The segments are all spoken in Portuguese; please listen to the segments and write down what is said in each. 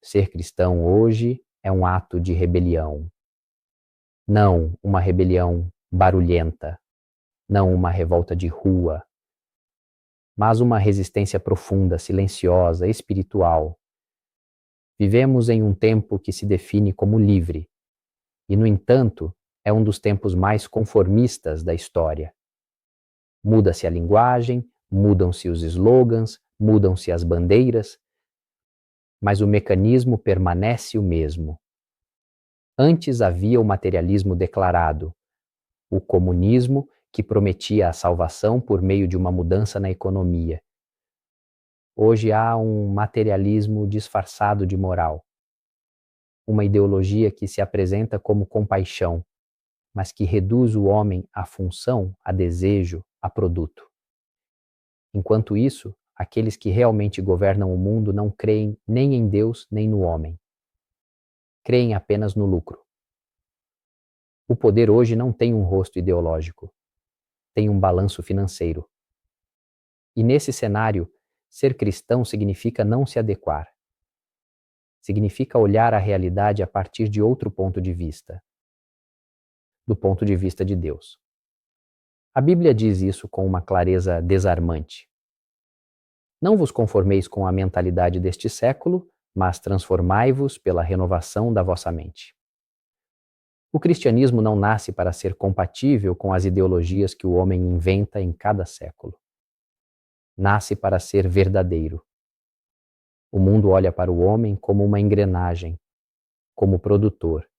Ser cristão hoje é um ato de rebelião. Não uma rebelião barulhenta, não uma revolta de rua, mas uma resistência profunda, silenciosa, espiritual. Vivemos em um tempo que se define como livre, e, no entanto, é um dos tempos mais conformistas da história. Muda-se a linguagem, mudam-se os slogans, mudam-se as bandeiras, mas o mecanismo permanece o mesmo. Antes havia o materialismo declarado, o comunismo que prometia a salvação por meio de uma mudança na economia. Hoje há um materialismo disfarçado de moral, uma ideologia que se apresenta como compaixão, mas que reduz o homem à função, a desejo, a produto. Enquanto isso, aqueles que realmente governam o mundo não creem nem em Deus nem no homem. Creem apenas no lucro. O poder hoje não tem um rosto ideológico, tem um balanço financeiro. E nesse cenário, ser cristão significa não se adequar. Significa olhar a realidade a partir de outro ponto de vista, do ponto de vista de Deus. A Bíblia diz isso com uma clareza desarmante. Não vos conformeis com a mentalidade deste século, mas transformai-vos pela renovação da vossa mente. O cristianismo não nasce para ser compatível com as ideologias que o homem inventa em cada século. Nasce para ser verdadeiro. O mundo olha para o homem como uma engrenagem, como produtor,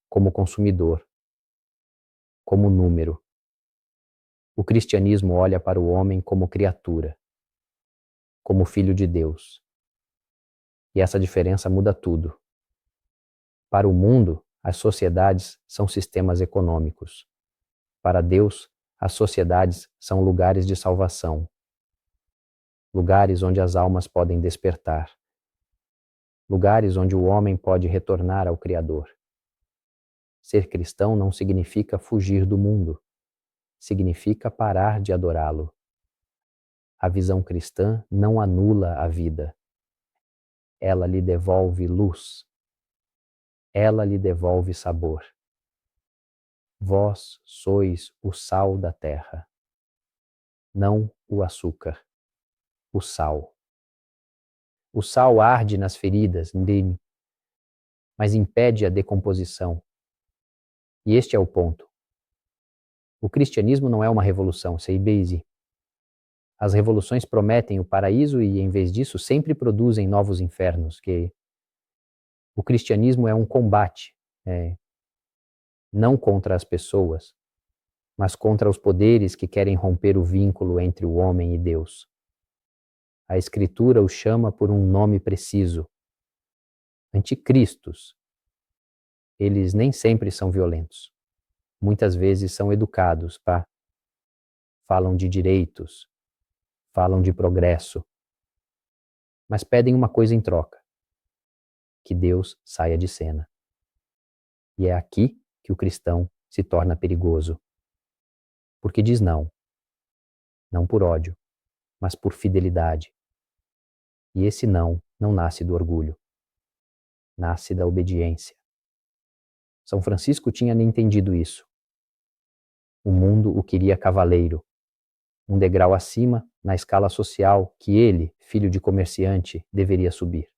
como consumidor, como número. O cristianismo olha para o homem como criatura, como filho de Deus. E essa diferença muda tudo. Para o mundo, as sociedades são sistemas econômicos. Para Deus, as sociedades são lugares de salvação, lugares onde as almas podem despertar, lugares onde o homem pode retornar ao Criador. Ser cristão não significa fugir do mundo, significa parar de adorá-lo. A visão cristã não anula a vida. Ela lhe devolve luz. Ela lhe devolve sabor. Vós sois o sal da terra, não o açúcar, o sal. O sal arde nas feridas, mas impede a decomposição. E este é o ponto. O cristianismo não é uma revolução, sei bem. As revoluções prometem o paraíso e, em vez disso, sempre produzem novos infernos. O cristianismo é um combate, não contra as pessoas, mas contra os poderes que querem romper o vínculo entre o homem e Deus. A Escritura o chama por um nome preciso: anticristos. Eles nem sempre são violentos. Muitas vezes são educados, falam de direitos, falam de progresso, mas pedem uma coisa em troca: que Deus saia de cena. E é aqui que o cristão se torna perigoso, porque diz não, não por ódio, mas por fidelidade. E esse não nasce do orgulho, nasce da obediência. São Francisco tinha entendido isso. O mundo o queria cavaleiro, um degrau acima na escala social que ele, filho de comerciante, deveria subir.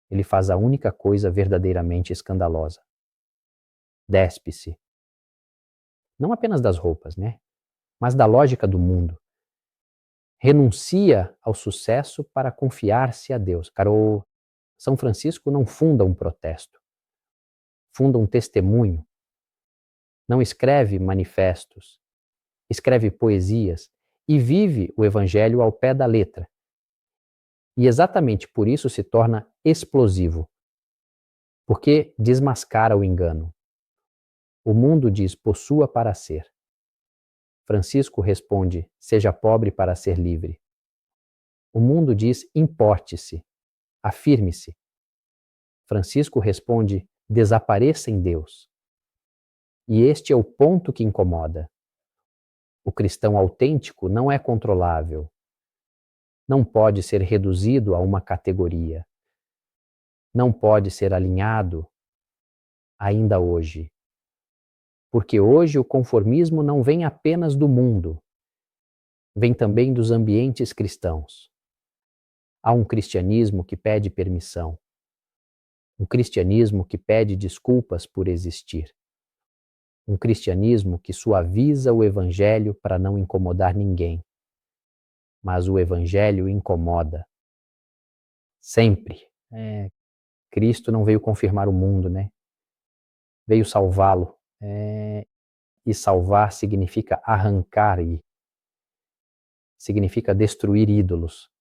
Ele faz a única coisa verdadeiramente escandalosa. Despe-se. Não apenas das roupas, mas da lógica do mundo. Renuncia ao sucesso para confiar-se a Deus. Caro, São Francisco não funda um protesto, funda um testemunho. Não escreve manifestos, escreve poesias e vive o Evangelho ao pé da letra. E exatamente por isso se torna explosivo, porque desmascara o engano. O mundo diz: possua para ser. Francisco responde: seja pobre para ser livre. O mundo diz: importe-se, afirme-se. Francisco responde: desapareça em Deus. E este é o ponto que incomoda. O cristão autêntico não é controlável. Não pode ser reduzido a uma categoria. não pode ser alinhado ainda hoje. Porque hoje o conformismo não vem apenas do mundo, vem também dos ambientes cristãos. Há um cristianismo que pede permissão, um cristianismo que pede desculpas por existir, um cristianismo que suaviza o evangelho para não incomodar ninguém. Mas o evangelho incomoda. Sempre. Cristo não veio confirmar o mundo, né? Veio salvá-lo. E salvar significa arrancar e significa destruir ídolos.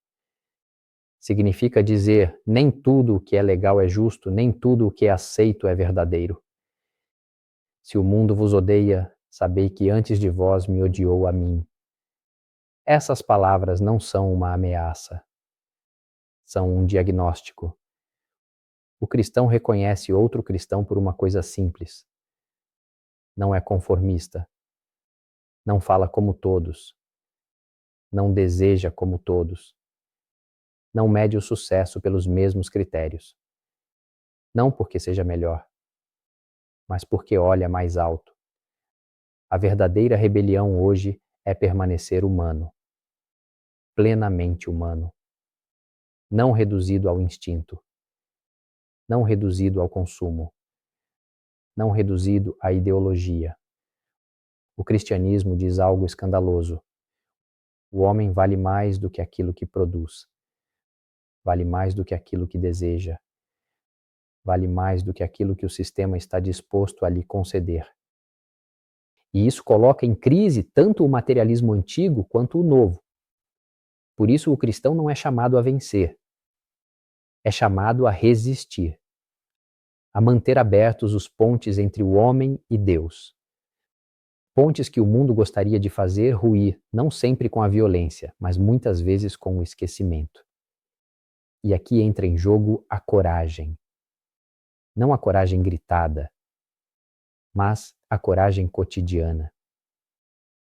Significa dizer, nem tudo o que é legal é justo, nem tudo o que é aceito é verdadeiro. Se o mundo vos odeia, sabei que antes de vós me odiou a mim. Essas palavras não são uma ameaça, são um diagnóstico. O cristão reconhece outro cristão por uma coisa simples. Não é conformista. Não fala como todos. Não deseja como todos. Não mede o sucesso pelos mesmos critérios. Não porque seja melhor, mas porque olha mais alto. A verdadeira rebelião hoje é permanecer humano, plenamente humano, não reduzido ao instinto, não reduzido ao consumo, não reduzido à ideologia. O cristianismo diz algo escandaloso. O homem vale mais do que aquilo que produz, vale mais do que aquilo que deseja, vale mais do que aquilo que o sistema está disposto a lhe conceder. E isso coloca em crise tanto o materialismo antigo quanto o novo. Por isso o cristão não é chamado a vencer, é chamado a resistir, a manter abertos os pontes entre o homem e Deus. Pontes que o mundo gostaria de fazer ruir, não sempre com a violência, mas muitas vezes com o esquecimento. E aqui entra em jogo a coragem. Não a coragem gritada, mas a coragem cotidiana.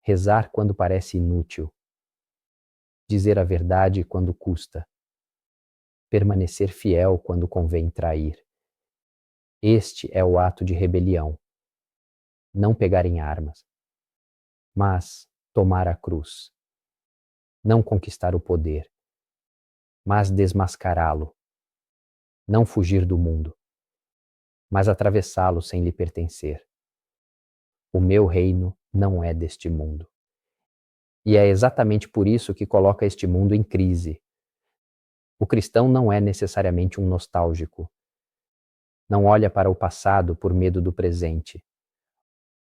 Rezar quando parece inútil. Dizer a verdade quando custa. Permanecer fiel quando convém trair. Este é o ato de rebelião. Não pegar em armas, mas tomar a cruz. Não conquistar o poder, mas desmascará-lo. Não fugir do mundo, mas atravessá-lo sem lhe pertencer. O meu reino não é deste mundo. E é exatamente por isso que coloca este mundo em crise. O cristão não é necessariamente um nostálgico. Não olha para o passado por medo do presente.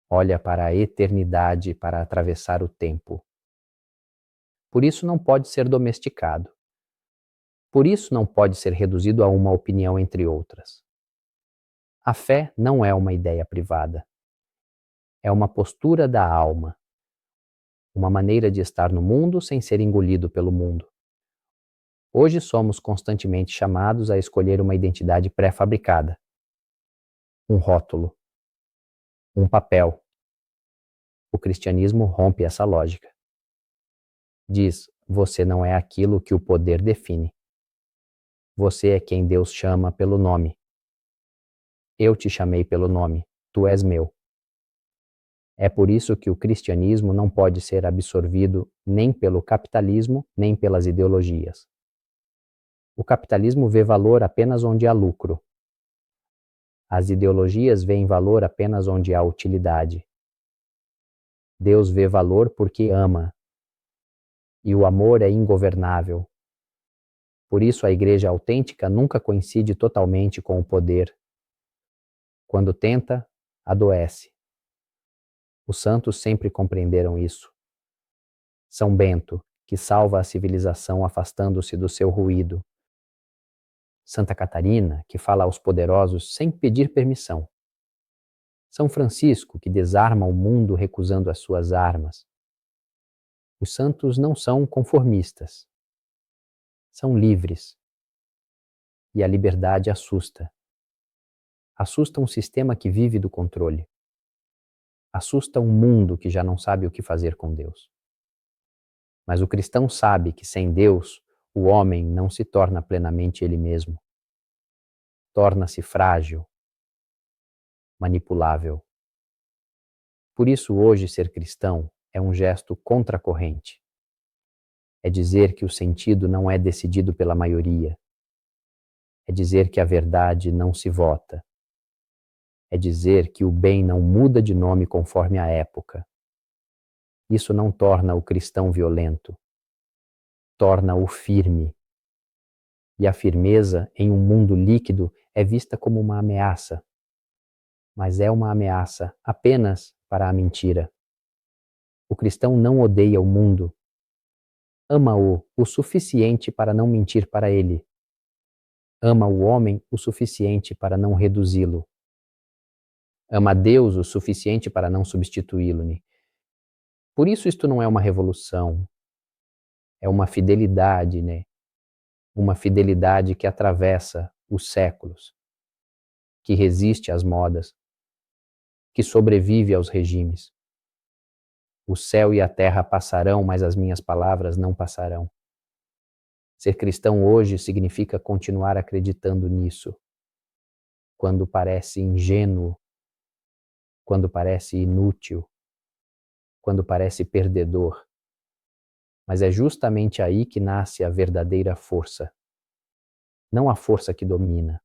Olha para a eternidade para atravessar o tempo. Por isso não pode ser domesticado. Por isso não pode ser reduzido a uma opinião entre outras. A fé não é uma ideia privada. É uma postura da alma. Uma maneira de estar no mundo sem ser engolido pelo mundo. Hoje somos constantemente chamados a escolher uma identidade pré-fabricada. Um rótulo. Um papel. O cristianismo rompe essa lógica. Diz, você não é aquilo que o poder define. Você é quem Deus chama pelo nome. Eu te chamei pelo nome, tu és meu. É por isso que o cristianismo não pode ser absorvido nem pelo capitalismo, nem pelas ideologias. O capitalismo vê valor apenas onde há lucro. As ideologias veem valor apenas onde há utilidade. Deus vê valor porque ama. E o amor é ingovernável. Por isso a igreja autêntica nunca coincide totalmente com o poder. Quando tenta, adoece. Os santos sempre compreenderam isso. São Bento, que salva a civilização afastando-se do seu ruído. Santa Catarina, que fala aos poderosos sem pedir permissão. São Francisco, que desarma o mundo recusando as suas armas. Os santos não são conformistas. São livres. E a liberdade assusta. Assusta um sistema que vive do controle. Assusta um mundo que já não sabe o que fazer com Deus. Mas o cristão sabe que sem Deus, o homem não se torna plenamente ele mesmo. torna-se frágil, manipulável. Por isso, hoje, ser cristão é um gesto contracorrente. É dizer que o sentido não é decidido pela maioria. É dizer que a verdade não se vota. É dizer que o bem não muda de nome conforme a época. Isso não torna o cristão violento, torna-o firme. E a firmeza em um mundo líquido é vista como uma ameaça, mas é uma ameaça apenas para a mentira. O cristão não odeia o mundo, ama-o o suficiente para não mentir para ele. Ama o homem o suficiente para não reduzi-lo. Ama Deus o suficiente para não substituí-lo. Por isso isto não é uma revolução, é uma fidelidade, né? Uma fidelidade que atravessa os séculos, que resiste às modas, que sobrevive aos regimes. O céu e a terra passarão, mas as minhas palavras não passarão. Ser cristão hoje significa continuar acreditando nisso, quando parece ingênuo, quando parece inútil, quando parece perdedor. Mas é justamente aí que nasce a verdadeira força. Não a força que domina,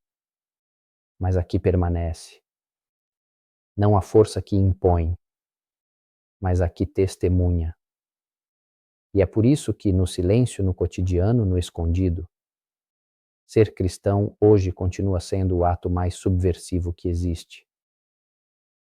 mas a que permanece. Não a força que impõe, mas a que testemunha. E é por isso que no silêncio, no cotidiano, no escondido, ser cristão hoje continua sendo o ato mais subversivo que existe.